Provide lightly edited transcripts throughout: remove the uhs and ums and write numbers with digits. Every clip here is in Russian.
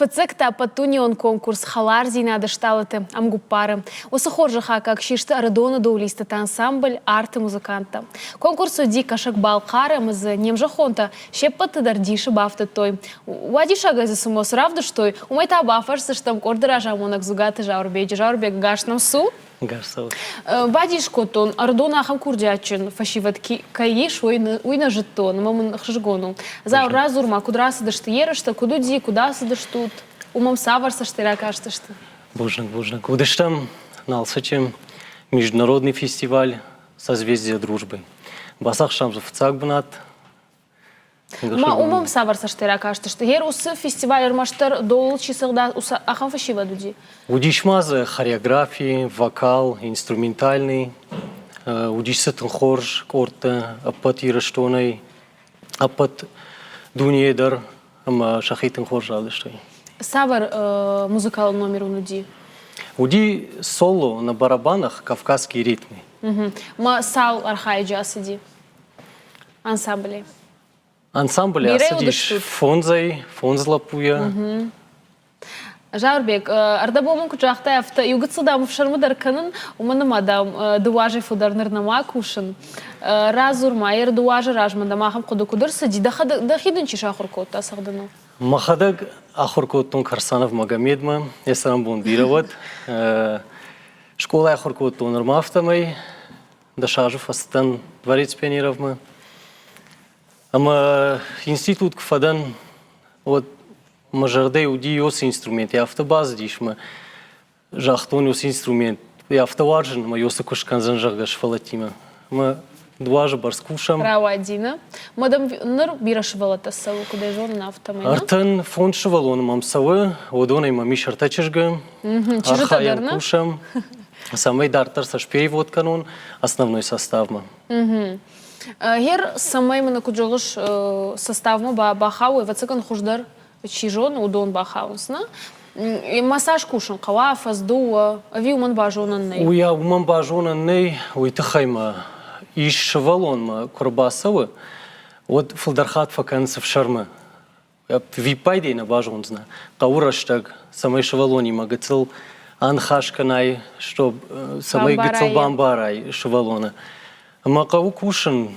Фацекта патунион конкурс халар зинады шталыты амгуппары. Осы хоржыха как шишты арадона доулисты ансамбль арты музыканта. Конкурсу ди кашак балқары мызы немжа хонта шеппаты дардиши бафты той. Уадиша газы сумос равды штой, умайта бафарсы штам кордыра жамонак зугаты жаурбек гашнам су. Гарсал. Бадиш котон арадона ахам курдячын фашиватки каеш уйна жеттон, мамын хжгону. За разурма кудрасы дашты ерышты, кудуди, куда сыдыштут. Умам саварса штыра кажется что. Божник. Удыштам налсачем международный фестиваль «Созвездие дружбы». Басах шамзов цагбнат. Умам саварса штыра кажется что. Ер усы фестиваль армаштар дол чисылда ахам фашивадуди. Удишмазы хореографии, вокал, инструментальный. Удишсатын хорж, корта, апат ирыштоной, апат дуньедар, ама шахитын хорж алыштой. Савар музыкал номер унуди. Уди соло на барабанах кавказские ритмы. Ма сал архайджа асиди. Ансамбле. Ансамбль асидиш фонзлапуя. Жаурбек, ардабомын кучақта афта югытсыдам шармыдар канын, уманым адам дуажи фударнырнама кушын. Разурма, ер дуажи ражмандам ахам куду кудырсы, дахидын чиша ахуркотта сағдыну. Махадаг ахуркоттун Карсанов Магомедма, есарам бун бирават. Школа ахуркоттун нормафтамай, дашажу астан дворец пионеровма. Ама институт кфадан, вот мажардей уди ос инструмент, я автобаз дишма, жахтон ос инструмент, я автоваржен, ма йоса кушкан занжагаш фалатима. Ма дуажа барскушам. Рауадина. Мадам ныр бирашывала тассаву, куда жон на автомайна. Артан фонд шывалон мамсавы, одонай мами шартачышга, архаям кушам. Самый дартар саш перевод канон, основной состав ма. Ер самай мана куджолыш состав ма бахау, вацикан хуждар чижон удон бахаусна. Массаж кушан қауа, фаздуа, ави уман бажонаннай. Уя уман бажонаннай, уйтахайма. Иш шывалон ма курбасавы, вот фылдархат факансов шармы. Випайдей на бажонзна. Каураштаг, самай шывалони магацил анхашканай, чтоб самай гацил бамбарай шывалона. Макаву кушан,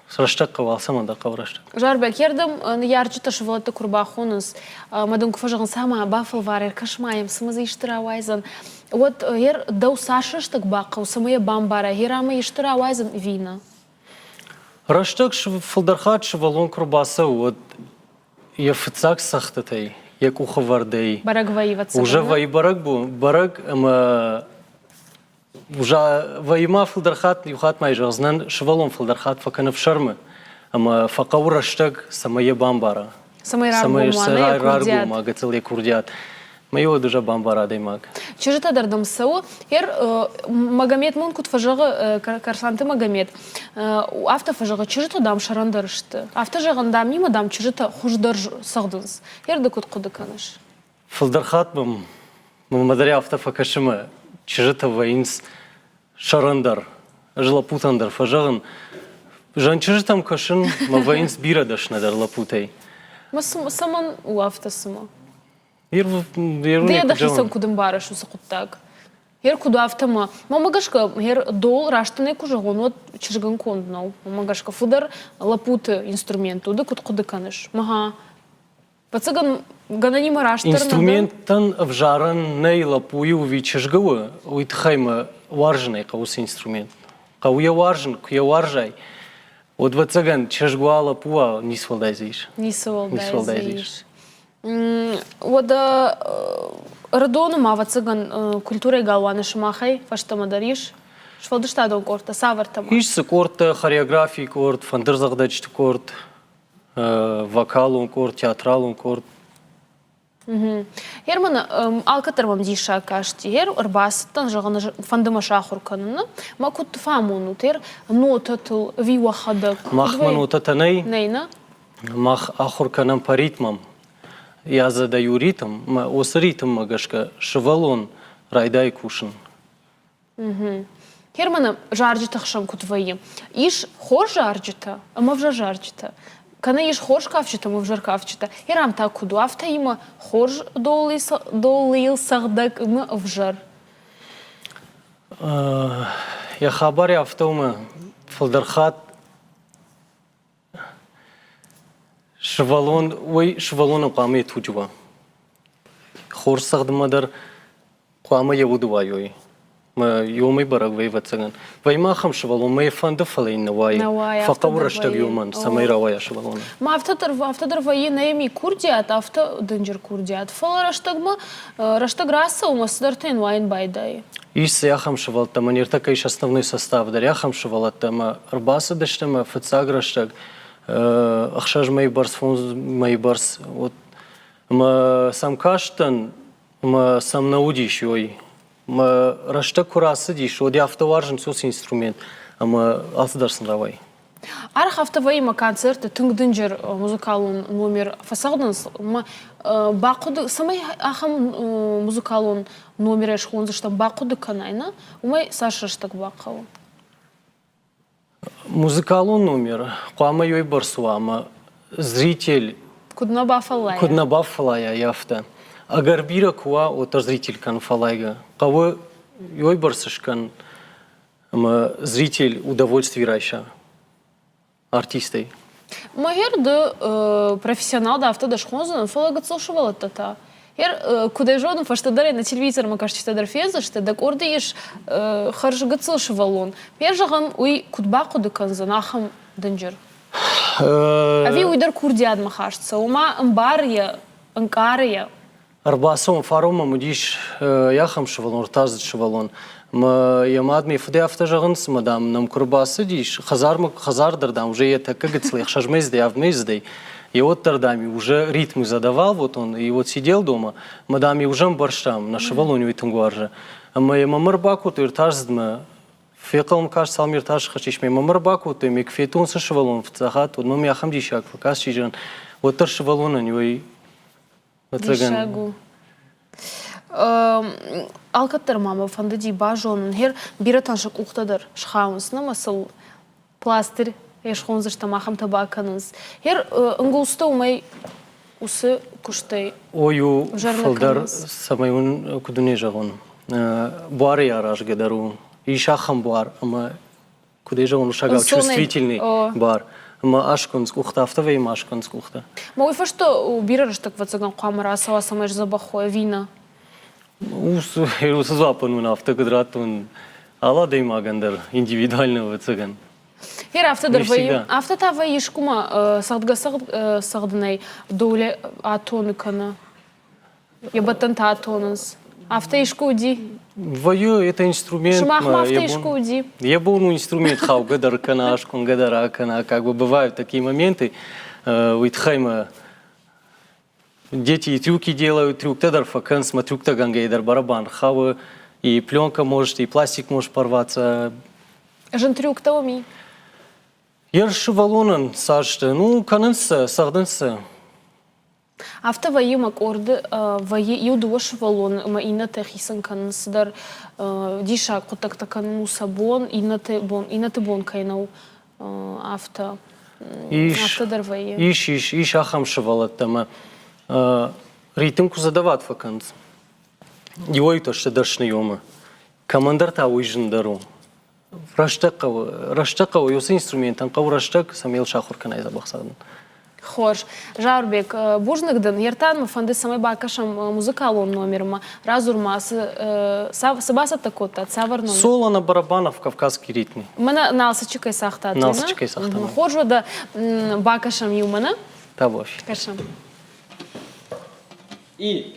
сраштак кавал саманда кавраштак. Жарбек, ердам ярчыта шывалаты курбахоныз, мадам куфажығын сама бафыл варер кашмайым, сымызы иштыра вайзан. Вот ер дау сашыштык бақау, самая бамбара, ерама иштыра вайзан вина. Раштак фылдархат шывалон курбаса, вот я фыцак сахтатай, я куха вардей. Бараг воеваться. Уже вай бараг бу, бараг, уже вайма фылдархат, юхат майжа, знан шывалон фылдархат факанов шармы, ама факау раштак самая бамбара. Самая раргу, магацил я курдят. Майо даже бамбара даймак. Чижита дардам сау, Магомед мункут фажығы Карсанты Магомед. Авто фажығы чижита дам шарандарышты. Авто жағында мимо дам чижита хуждар сағдыңыз. Дакут құды каныш. Фылдархат бам, мамадаря авто факашыма, чижита вайнс шарандар, жылапутандар фажығын. Жан чижитам кашын, ма вайнс бирадашнадар лапутай. Саман у авто сама. Дия дахисан кудым барыш усы құттаг. Куду автома. Мамагашка, дол раштаны кужағын, вот чижган конднау. Мамагашка фудар лапуты инструменту, да құды каныш. Мага. Пацаган гананима раштарна. Инструментан вжаран ней лапую ви чижгавы, уйтхайма варжанай каусы инструмент. Кауя варжан, куя варжай. Вот вацаган чижгуа лапуа нисвалдайзиш. Нисвалдайзиш. Вот радону мава цыган культурой галваны шмахай, фаштама дариш, швалдыштадон корта, савартама. Ишсы корта, хореографии корт, фандырзагдачты корт, вокалун корт, театралун корт. Ермана алкатармам диша кашти, арбасыттан жағаны фандыма шахур канына, макут фамуну тер нотатыл виуахадак. Махма нотатанай, Нейна? мах ахур канам по ритмам. Я задаю ритм, ос ритм магашка, шывалон, райдай кушин. Ермана жарджита хшам кутваи. Иш хо жарджита, ама вжа жарджита. Кана еш хорш кавчыта, мы вжар кавчыта. Ирам та куду афта има хорш долил сагдак мы вжар. Я хабари автома фалдархат швалон قامه توجوا خور سخت مادر قامه یهودو وایوی ما یومی برگ وی واتسان وی ما خم شوالون ما یفند فلین نوای فقورش تگیومن سمای روای شوالون ما افتادر وی نیمی کردیات دنجر کردیات فلارش تگم رشتگ راسه و مصدرتین واین بایدای Ис яхам шевал там аниртака иш основной состав дар яхам шевал там арбаса даштема фцаграштаг ахшаж май барс фон май барс вот ма сам каштан ма сам наудиш ой ма раштаг курасы диш оди автоваржен сос инструмент ама алсдарсын равай Арх автоваима концерты тыңдынжыр музыкалун номер фасагдынс ма бақуды самай ахам музыкалун номер эшхунзы что бақуды канайна умай сашаштак бақау музыкалун номер қуама йой барсуама зритель кудна бафалая яфта агар бира куа отар зритель кан фалайга қавы йой барсышкан ама зритель удовольствие райша артистой. Магер да профессионал да авто дашхонзан фалагат слушала тата. Ер куда жодом фаштадаре на телевизор ма кажется тадar феза что да корды еш харжгат слушалон. Пержаган уй кудбаку да канзанахам данжер. Ави уйдар курдиад ма кажется. Ума амбария анкария. Арбасом фарома мудиш яхам швалон ртаз швалон. ما يماد مي فدي افتجغنس مدام نم كرباسه ديش خزار дардам уже это как говорится я шажмез да явмез и вот дардами уже ритмы задавал вот он и вот сидел дома мадами уже барштам на швалоне витунгуарже мы мамарбаку то иртаждма фекалм каш салмиртаж хачиш мы мамарбаку то ми кфетун со швалон в цагат но ми ахам дишак каш чижан вот тар швалона него вот цаган Алкаттар мама фандади бажонун хер биратаншак уктадар шхаунсна масыл пластырь эшхонзы штамахам табаканыз хер ыңгулста умай усы куштай ою фалдар самайун кудуне жагон буары яраш гадару ишахам буар ама куде жагон шагал чувствительный бар ама ашконск ухта автовей машконск ухта ма уйфа что бирараштак вацаган қамара асава самайш забахоя вина Ус запану автоквадратун ала деймагандер индивидуального цыган. Хер автота ваишкума сагдынай доуле атоны кана. Ебатанта атоныз. Автоишкуди. Ваю это инструмент. Шумахма автоишкуди. Я был инструмент хау гадар кана ашкун гадара кана как бы бывают такие моменты. Уитхайма дети и трюки делают, трюк тадар факан, смотрю, кто гангейдар барабан, хавы, и пленка может, и пластик может порваться. Жен трюк тауми. Ерши валонан, сашты, ну, канынсы, сагдынсы. Авто ваим аккорды, ваи юдош валон, ма инате хисан канынсыдар, диша кутакта каныну сабон, инате бон кайнау авто. Автодар ваи. Иш ахам шивалат тама. Ритмку задават факанц. Йой то что дашны йома. Командар та уйжин дару. Раштакау йосы инструментан кау раштак самел шахур канай забахсадын. Хош, Жарбек, бужныкдын ертан фанды самай бакашам музыкалон номерма разурма сабаса такота савар номер. Соло на барабанах в кавказский ритме. Мана налсачыкай сахта. Налсачыкай сахта. Хожу да бакашам юмана. Тавош. Кашам. И